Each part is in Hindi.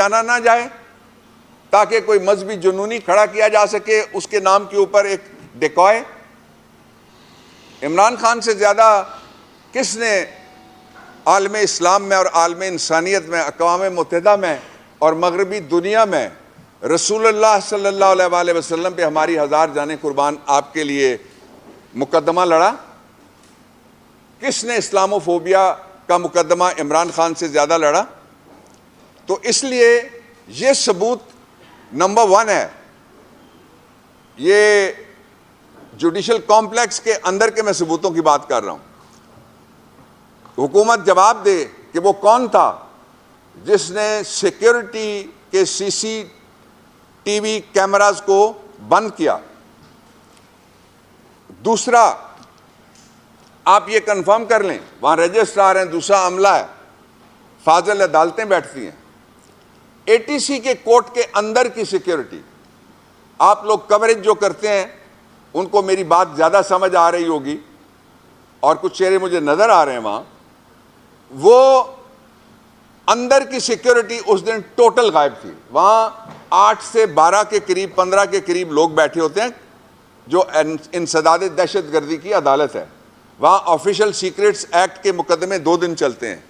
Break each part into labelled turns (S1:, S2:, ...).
S1: जाना ना जाए, ताकि कोई मजहबी जुनूनी खड़ा किया जा सके उसके नाम के ऊपर एक डिकॉय। इमरान खान से ज़्यादा किसने आलम इस्लाम में और आलम इंसानियत में, अक़वाम मुत्तहिदा में और मगरबी दुनिया में रसूलुल्लाह सल्लल्लाहु अलैहि वसल्लम पे हमारी हज़ार जाने कुर्बान आपके लिए मुकदमा लड़ा? किसने इस्लामोफोबिया का मुकदमा इमरान खान से ज़्यादा लड़ा? तो इसलिए ये सबूत नंबर 1 है। ये जुडिशल कॉम्प्लेक्स के अंदर के मैं सबूतों की बात कर रहा हूँ। हुकूमत जवाब दे कि वो कौन था जिसने सिक्योरिटी के सीसीटीवी कैमरास को बंद किया। दूसरा, आप ये कंफर्म कर लें, वहाँ रजिस्ट्रार हैं, दूसरा अमला है, फाजिल अदालतें बैठती हैं। एटीसी के कोर्ट के अंदर की सिक्योरिटी, आप लोग कवरेज जो करते हैं उनको मेरी बात ज़्यादा समझ आ रही होगी और कुछ चेहरे मुझे नज़र आ रहे हैं वहाँ। वो अंदर की सिक्योरिटी उस दिन टोटल गायब थी। वहाँ 8 से 12 के करीब, 15 के करीब लोग बैठे होते हैं जो इंसदाद दहशतगर्दी की अदालत है। वहाँ ऑफिशियल सीक्रेट्स एक्ट के मुकदमे 2 दिन चलते हैं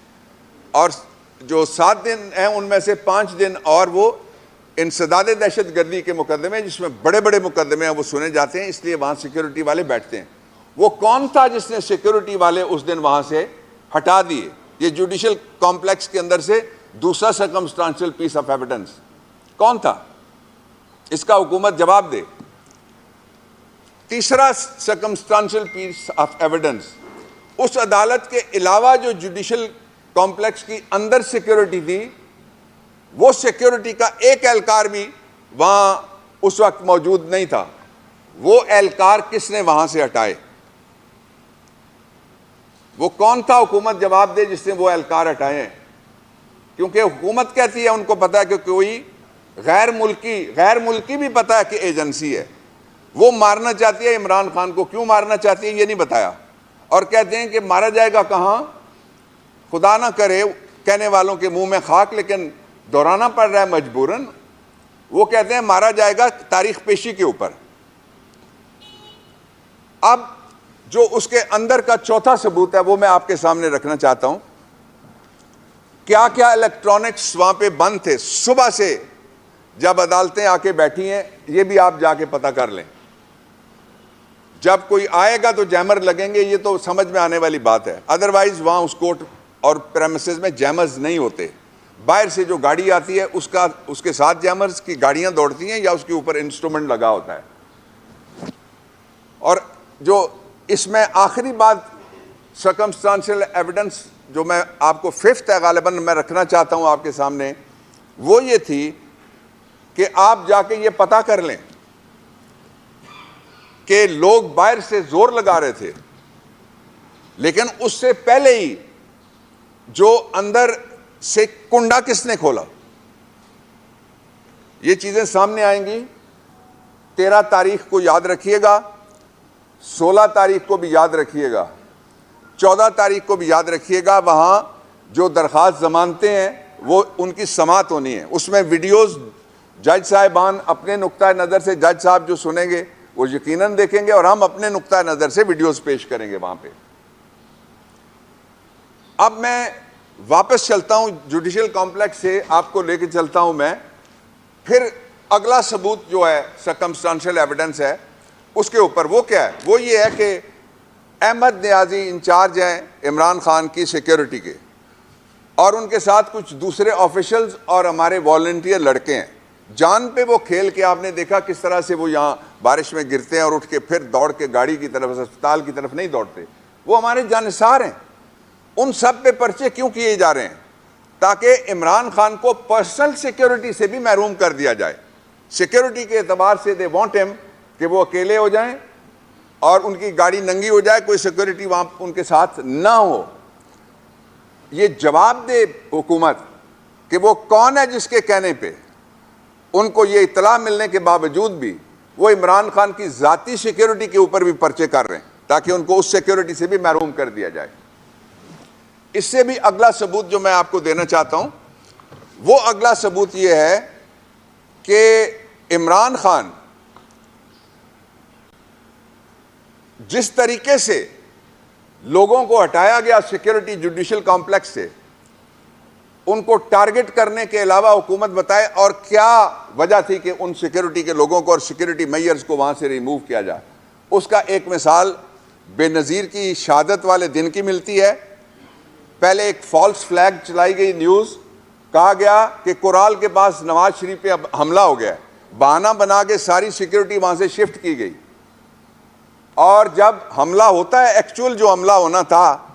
S1: और जो 7 दिन हैं उनमें से 5 दिन और वो इंसदाद दहशतगर्दी के मुकदमे, जिसमें बड़े बड़े मुकदमे हैं, वो सुने जाते हैं। इसलिए वहाँ सिक्योरिटी वाले बैठते हैं। वो कौन था जिसने सिक्योरिटी वाले उस दिन वहाँ से हटा दिए? ये जुडिशल कॉम्प्लेक्स के अंदर से दूसरा सर्कमस्टांशियल पीस ऑफ एविडेंस कौन था? इसका हुकूमत जवाब दे। तीसरा सर्कमस्टांशियल पीस ऑफ एविडेंस, उस अदालत के अलावा जो जुडिशल कॉम्प्लेक्स की अंदर सिक्योरिटी थी, वो सिक्योरिटी का एक एहलकार भी वहां उस वक्त मौजूद नहीं था। वो एहलकार किसने वहां से हटाए? वो कौन था? हुकूमत जवाब दे जिसने वो एहलकार हटाए हैं। क्योंकि हुकूमत कहती है उनको पता है कि कोई गैर मुल्की भी पता है कि एजेंसी है, वो मारना चाहती है इमरान खान को। क्यों मारना चाहती है ये नहीं बताया, और कहते हैं कि मारा जाएगा कहाँ, खुदा ना करे कहने वालों के मुंह में खाक, लेकिन दोहराना पड़ रहा है मजबूरन। वो कहते हैं मारा जाएगा तारीख पेशी के ऊपर। अब जो उसके अंदर का चौथा सबूत है वो मैं आपके सामने रखना चाहता हूं। क्या क्या इलेक्ट्रॉनिक्स वहां पे बंद थे सुबह से जब अदालतें आके बैठी हैं, ये भी आप जाके पता कर लें। जब कोई आएगा तो जैमर लगेंगे, ये तो समझ में आने वाली बात है। अदरवाइज वहां उस कोर्ट और प्रेमिसेस में जैमर्स नहीं होते। बाहर से जो गाड़ी आती है उसके साथ जैमर्स की गाड़ियां दौड़ती हैं या उसके ऊपर इंस्ट्रूमेंट लगा होता है। और जो इसमें आखिरी बात सर्कमस्टांशियल एविडेंस जो मैं आपको 5th है गालिबन मैं रखना चाहता हूं आपके सामने, वो ये थी कि आप जाके ये पता कर लें कि लोग बाहर से जोर लगा रहे थे, लेकिन उससे पहले ही जो अंदर से कुंडा किसने खोला, ये चीजें सामने आएंगी। 13 तारीख को याद रखिएगा, 16 तारीख को भी याद रखिएगा, 14 तारीख को भी याद रखिएगा। वहां जो दरखास्त जमानते हैं वो उनकी समात होनी है। उसमें वीडियोस जज साहिबान अपने नुक्ता नज़र से, जज साहब जो सुनेंगे वो यकीनन देखेंगे और हम अपने नुक्ता नज़र से वीडियोस पेश करेंगे वहां पे। अब मैं वापस चलता हूं जुडिशल कॉम्प्लेक्स से, आपको लेके चलता हूं मैं। फिर अगला सबूत जो है सर्कमस्टांशियल एविडेंस है उसके ऊपर, वो क्या है? वो ये है कि अहमद नियाजी इंचार्ज हैं इमरान खान की सिक्योरिटी के, और उनके साथ कुछ दूसरे ऑफिशियल्स और हमारे वॉलंटियर लड़के हैं। जान पे वो खेल के आपने देखा किस तरह से वो यहाँ बारिश में गिरते हैं और उठ के फिर दौड़ के गाड़ी की तरफ, अस्पताल की तरफ नहीं दौड़ते। वो हमारे जानिसार हैं। उन सब पे पर्चे क्यों किए जा रहे हैं? ताकि इमरान खान को पर्सनल सिक्योरिटी से भी महरूम कर दिया जाए। सिक्योरिटी के एतबार से दे वांट हिम कि वो अकेले हो जाएं और उनकी गाड़ी नंगी हो जाए, कोई सिक्योरिटी वहां उनके साथ ना हो। ये जवाब दे हुकूमत कि वो कौन है जिसके कहने पे उनको ये इतला मिलने के बावजूद भी वो इमरान खान की जाती सिक्योरिटी के ऊपर भी पर्चे कर रहे हैं, ताकि उनको उस सिक्योरिटी से भी महरूम कर दिया जाए। इससे भी अगला सबूत जो मैं आपको देना चाहता हूं वो अगला सबूत ये है कि इमरान खान जिस तरीके से लोगों को हटाया गया सिक्योरिटी जुडिशल कॉम्प्लेक्स से, उनको टारगेट करने के अलावा हुकूमत बताए और क्या वजह थी कि उन सिक्योरिटी के लोगों को और सिक्योरिटी मेजर्स को वहां से रिमूव किया जाए। उसका एक मिसाल बेनज़ीर की शहादत वाले दिन की मिलती है। पहले एक फॉल्स फ्लैग चलाई गई न्यूज़, कहा गया कि कोराल के पास नवाज शरीफ पे अब हमला हो गया है, बहाना बना के सारी सिक्योरिटी वहां से शिफ्ट की गई। और जब हमला होता है, एक्चुअल जो हमला होना था,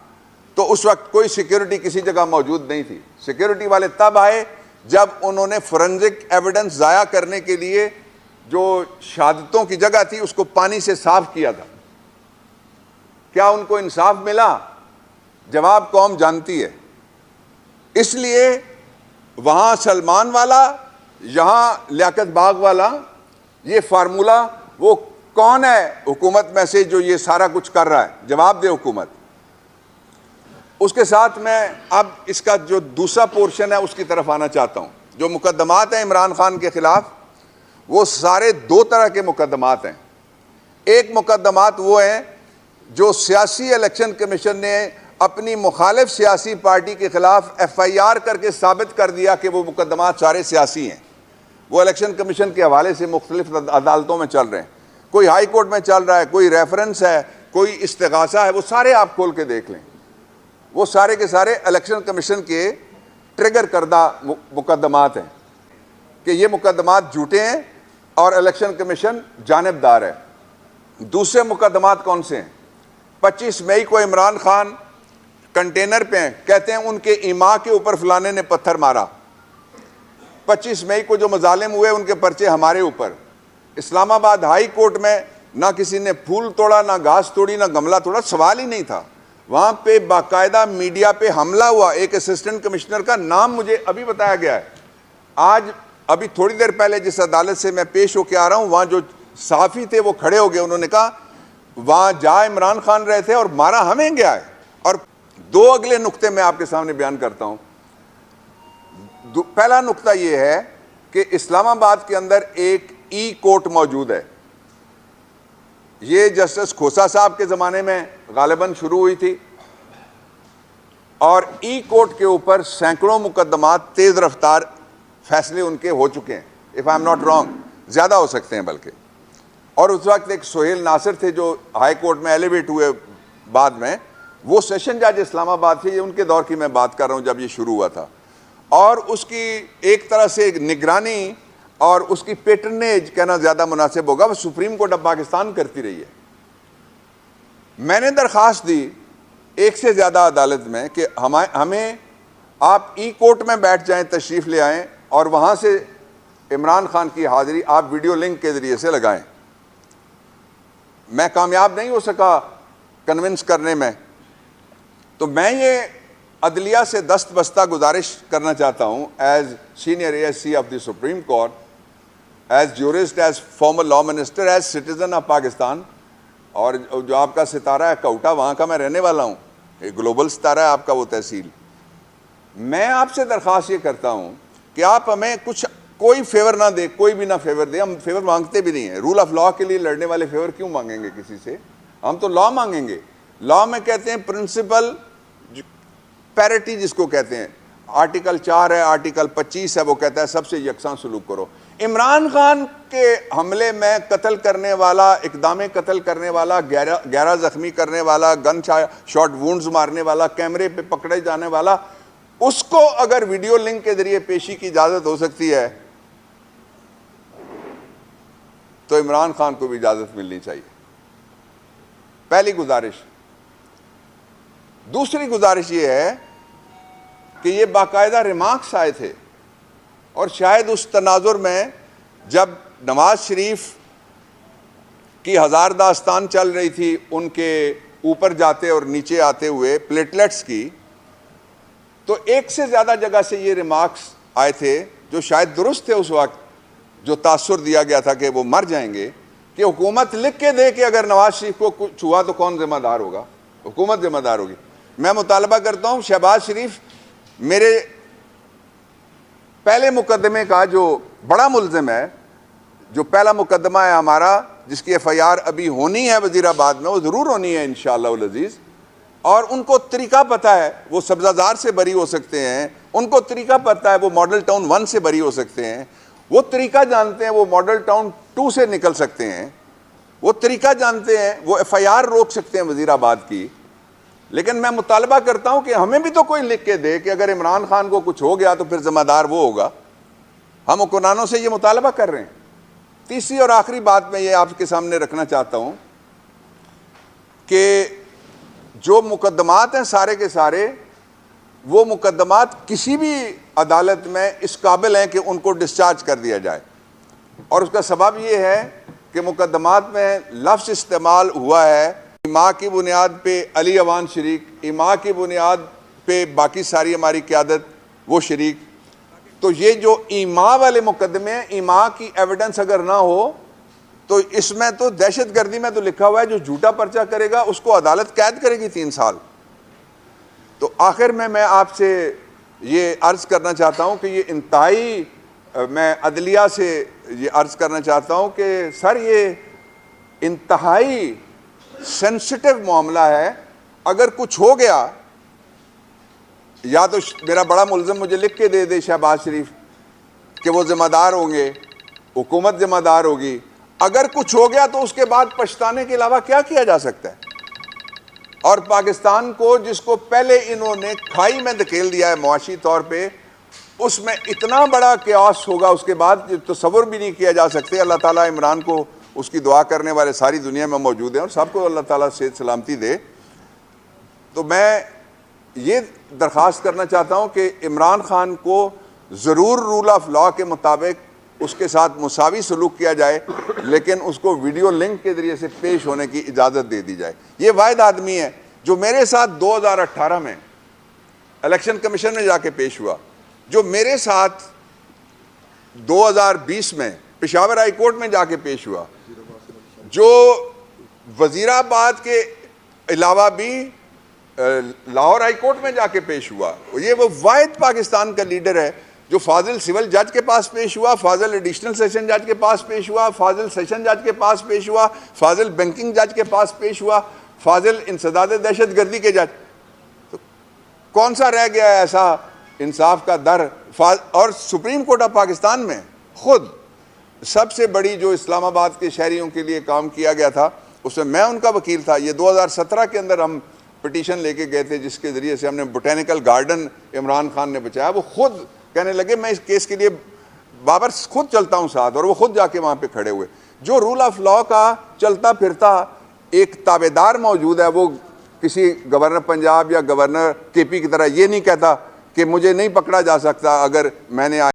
S1: तो उस वक्त कोई सिक्योरिटी किसी जगह मौजूद नहीं थी। सिक्योरिटी वाले तब आए जब उन्होंने फोरेंसिक एविडेंस ज़ाया करने के लिए जो शहादतों की जगह थी उसको पानी से साफ किया था। क्या उनको इंसाफ मिला? जवाब कौम जानती है। इसलिए वहां सलमान वाला, यहां लियाकत बाग वाला, ये फार्मूला, वो कौन है हुकूमत में से जो ये सारा कुछ कर रहा है? जवाब दे हुकूमत। उसके साथ मैं अब इसका जो दूसरा पोर्शन है उसकी तरफ आना चाहता हूं। जो मुकदमात हैं इमरान खान के खिलाफ, वो सारे दो तरह के मुकदमात हैं। एक मुकदमात वो हैं जो सियासी इलेक्शन कमीशन ने अपनी मुखालिफ सियासी पार्टी के खिलाफ FIR करके साबित कर दिया कि वो मुकदमात सारे सियासी हैं। वो इलेक्शन कमीशन के हवाले से मुख्तलिफ अदालतों में चल रहे हैं। कोई हाई कोर्ट में चल रहा है, कोई रेफरेंस है, कोई इस्तिगासा है, वो सारे आप खोल के देख लें। वो सारे के सारे इलेक्शन कमीशन के ट्रिगर करदा मुकदमात हैं कि ये मुकदमात झूठे हैं और इलेक्शन कमीशन जानिबदार है। दूसरे मुकदमात कौन से हैं? 25 मई को इमरान खान कंटेनर पे हैं, कहते हैं उनके इमा के ऊपर फलाने ने पत्थर मारा। 25 मई को जो मजालिम हुए उनके पर्चे हमारे ऊपर। इस्लामाबाद हाई कोर्ट में ना किसी ने फूल तोड़ा, ना घास तोड़ी, ना गमला तोड़ा, सवाल ही नहीं था। वहां पे बाकायदा मीडिया पे हमला हुआ। एक असिस्टेंट कमिश्नर का नाम मुझे अभी बताया गया है। आज अभी थोड़ी देर पहले जिस अदालत से मैं पेश होके आ रहा हूं, वहां जो सहाफ़ी थे वो खड़े हो गए, उन्होंने कहा वहां जा इमरान खान रहे थे और मारा हमें गया है। और दो अगले नुक्ते मैं आपके सामने बयान करता हूं। पहला नुक्ता यह है कि इस्लामाबाद के अंदर एक ई कोर्ट मौजूद है। ये जस्टिस खोसा साहब के ज़माने में गालिबन शुरू हुई थी और ई कोर्ट के ऊपर सैकड़ों मुकदमात तेज़ रफ्तार फैसले उनके हो चुके हैं। If I am not wrong, ज़्यादा हो सकते हैं बल्कि। और उस वक्त एक सोहेल नासिर थे जो हाई कोर्ट में एलिवेट हुए बाद में, वो सेशन जज इस्लामाबाद थे। ये उनके दौर की मैं बात कर रहा हूँ जब ये शुरू हुआ था। और उसकी एक तरह से निगरानी और उसकी पेटर्नेज कहना ज़्यादा मुनासिब होगा, वो सुप्रीम कोर्ट ऑफ पाकिस्तान करती रही है। मैंने दरख्वास्त दी एक से ज़्यादा अदालत में कि हमें आप ई कोर्ट में बैठ जाएं, तशरीफ़ ले आएँ और वहाँ से इमरान खान की हाज़िरी आप वीडियो लिंक के ज़रिए से लगाएं। मैं कामयाब नहीं हो सका कन्विंस करने में, तो मैं ये अदलिया से दस्तबस्ता गुजारिश करना चाहता हूँ as senior ASC of the Supreme Court, as jurist, as former law minister, as citizen of Pakistan. और जो आपका सितारा है कौटा, वहाँ का मैं रहने वाला हूँ। एक ग्लोबल सितारा है आपका वो तहसील। मैं आपसे दरख्वास्त ये करता हूँ कि आप हमें कुछ कोई फेवर ना दे, कोई भी ना फेवर दे। हम फेवर मांगते भी नहीं हैं। रूल ऑफ लॉ के लिए लड़ने वाले फेवर क्यों मांगेंगे किसी से? हम तो लॉ मांगेंगे। लॉ में कहते हैं प्रिंसिपल पैरिटी जिसको कहते हैं, आर्टिकल 4 है, आर्टिकल 25 है, वो कहता है सबसे यकसां सलूक करो। इमरान खान के हमले में कत्ल करने वाला, इकदाम कत्ल करने वाला, 11 जख्मी करने वाला, गन शॉट वुंड्स मारने वाला, कैमरे पे पकड़े जाने वाला, उसको अगर वीडियो लिंक के जरिए पेशी की इजाज़त हो सकती है तो इमरान खान को भी इजाज़त मिलनी चाहिए। पहली गुजारिश। दूसरी गुजारिश ये है कि ये बाकायदा रिमार्क्स आए थे और शायद उस तनाजुर में जब नवाज शरीफ की हज़ार दास्तान चल रही थी, उनके ऊपर जाते और नीचे आते हुए प्लेटलेट्स की, तो एक से ज़्यादा जगह से ये रिमार्क्स आए थे जो शायद दुरुस्त थे उस वक्त, जो तासुर दिया गया था कि वो मर जाएंगे, कि हुकूमत लिख के दे कि अगर नवाज शरीफ को कुछ हुआ तो कौन जिम्मेदार होगा? हुकूमत जिम्मेदार होगी। मैं मुतालबा करता हूँ शहबाज शरीफ मेरे पहले मुकदमे का जो बड़ा मुलजिम है, जो पहला मुकदमा है हमारा, जिसकी FIR अभी होनी है वजीराबाद में, वो ज़रूर होनी है इंशाअल्लाह उल अज़ीज़, और उनको तरीका पता है, वो सब्ज़ाज़ार से बरी हो सकते हैं, उनको तरीका पता है वो मॉडल टाउन 1 से बरी हो सकते हैं, वो तरीका जानते हैं वो मॉडल टाउन 2 से निकल सकते हैं, वो तरीका जानते हैं वो FIR रोक सकते हैं वजीराबाद की। लेकिन मैं मुतालबा करता हूं कि हमें भी तो कोई लिख के दे कि अगर इमरान खान को कुछ हो गया तो फिर जिम्मेदार वो होगा। हम हुक्मरानों से ये मुतालबा कर रहे हैं। तीसरी और आखिरी बात मैं ये आपके सामने रखना चाहता हूं कि जो मुकदमात हैं सारे के सारे, वो मुकदमात किसी भी अदालत में इस काबिल हैं कि उनको डिस्चार्ज कर दिया जाए, और उसका सबब ये है कि मुकदमात में लफ्ज़ इस्तेमाल हुआ है इमा की बुनियाद पे अली अवान शरीक, इमा की बुनियाद पे बाकी सारी हमारी क़यादत वो शरीक। तो ये जो इमा वाले मुकदमे हैं, इमा की एविडेंस अगर ना हो तो इसमें तो दहशत गर्दी में तो लिखा हुआ है जो झूठा पर्चा करेगा उसको अदालत कैद करेगी 3 साल। तो आखिर में मैं आपसे ये अर्ज़ करना चाहता हूँ कि ये इंतहाई, मैं अदलिया से ये अर्ज़ करना चाहता हूँ कि सर ये इंतहाई सेंसिटिव मामला है। अगर कुछ हो गया, या तो मेरा बड़ा मुल्ज़िम मुझे लिख के दे दे शहबाज शरीफ कि वो ज़िम्मेदार होंगे, हुकूमत ज़िम्मेदार होगी। अगर कुछ हो गया तो उसके बाद पछताने के अलावा क्या किया जा सकता है? और पाकिस्तान को, जिसको पहले इन्होंने खाई में धकेल दिया है मुआशी तौर पे, उसमें इतना बड़ा क्यास होगा उसके बाद तसव्वुर भी नहीं किया जा सकते। अल्लाह ताला इमरान को, उसकी दुआ करने वाले सारी दुनिया में मौजूद हैं और सबको अल्लाह ताला सेहत सलामती दे। तो मैं ये दरख्वास्त करना चाहता हूँ कि इमरान खान को ज़रूर रूल ऑफ लॉ के मुताबिक उसके साथ मुसावी सलूक किया जाए, लेकिन उसको वीडियो लिंक के ज़रिए से पेश होने की इजाज़त दे दी जाए। ये वाहिद आदमी है जो मेरे साथ 2018 में इलेक्शन कमीशन में जाके पेश हुआ, जो मेरे साथ 2020 में पेशावर हाई कोर्ट में जाके पेश हुआ, जो वजीराबाद के अलावा भी लाहौर हाई कोर्ट में जाके पेश हुआ। ये वो वाहिद पाकिस्तान का लीडर है जो फाजिल सिविल जज के पास पेश हुआ, फाजिल एडिशनल सेशन जज के पास पेश हुआ, फाजिल सेशन जज के पास पेश हुआ, फाजिल बैंकिंग जज के पास पेश हुआ, फाजिल इंसदाद दहशत गर्दी के जज। तो कौन सा रह गया है ऐसा इंसाफ का दर? और सुप्रीम कोर्ट ऑफ पाकिस्तान में खुद सबसे बड़ी जो इस्लामाबाद के शहरियों के लिए काम किया गया था, उसमें मैं उनका वकील था। ये 2017 के अंदर हम पिटीशन लेके गए थे जिसके ज़रिए से हमने बोटेनिकल गार्डन इमरान खान ने बचाया। वो खुद कहने लगे मैं इस केस के लिए बाबर खुद चलता हूँ साथ, और वो खुद जाके वहाँ पे खड़े हुए। जो रूल ऑफ लॉ का चलता फिरता एक ताबेदार मौजूद है, वो किसी गवर्नर पंजाब या गवर्नर KP की तरह ये नहीं कहता कि मुझे नहीं पकड़ा जा सकता अगर मैंने